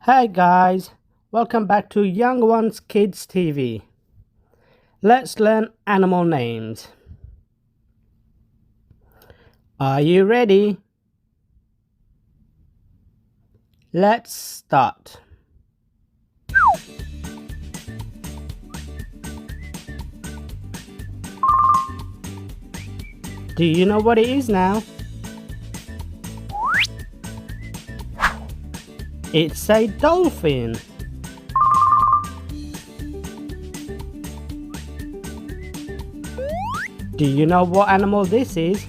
Hey guys, welcome back to Young Ones Kids TV. Let's learn animal names. Are you ready? Let's start. Do you know what it is now? It's a dolphin. Do you know what animal this is?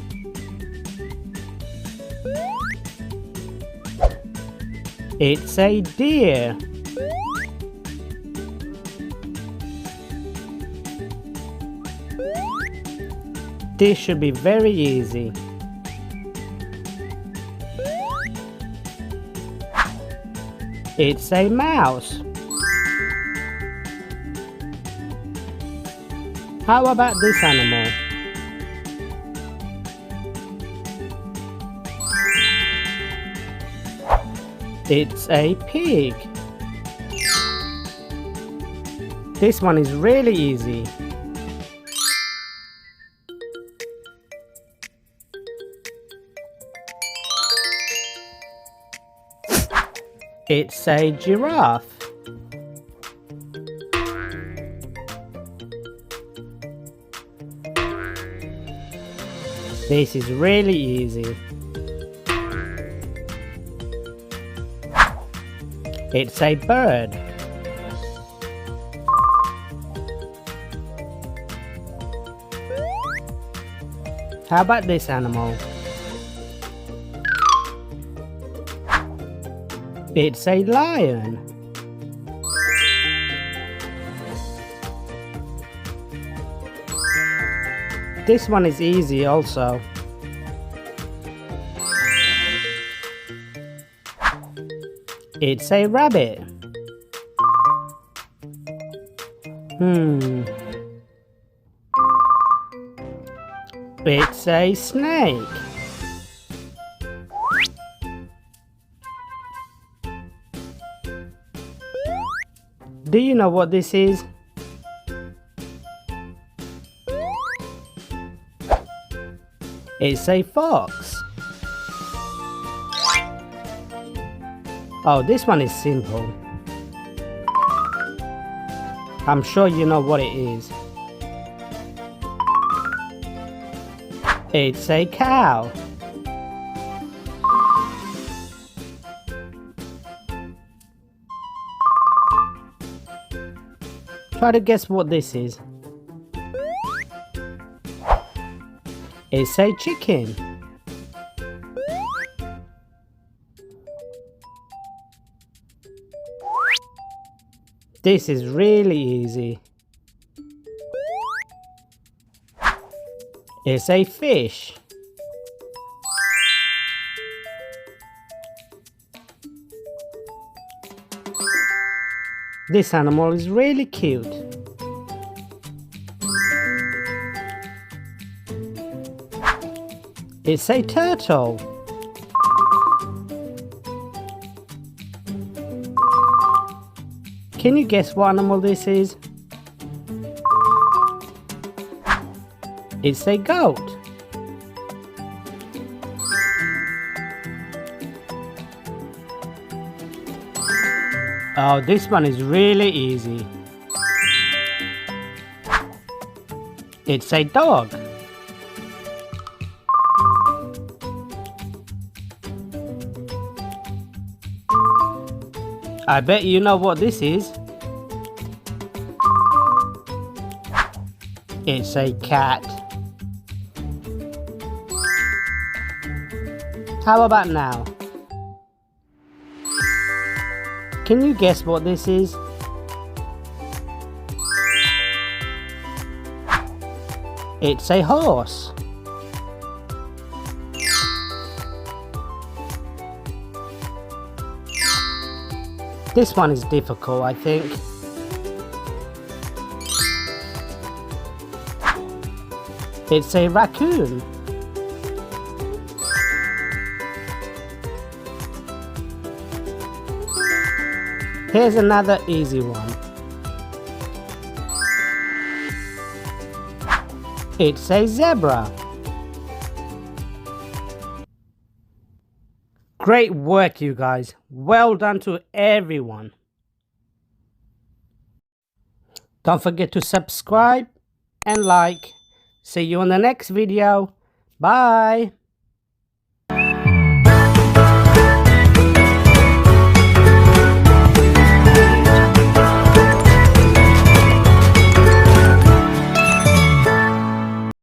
It's a deer. This should be very easy. It's a mouse. How about this animal? It's a pig. This one is really easy. It's a giraffe. This is really easy. It's a bird. How about this animal? It's a lion. This one is easy also. It's a rabbit. It's a snake. Do you know what this is? It's a fox. Oh, this one is simple. I'm sure you know what it is. It's a cow. Try to guess what this is. It's a chicken. This is really easy. It's a fish. This animal is really cute. It's a turtle. Can you guess what animal this is? It's a goat. Oh, this one is really easy. It's a dog. I bet you know what this is. It's a cat. How about now? Can you guess what this is? It's a horse. This one is difficult, I think. It's a raccoon. Here's another easy one. It's a zebra. Great work, you guys. Well done to everyone. Don't forget to subscribe and like. See you on the next video. Bye.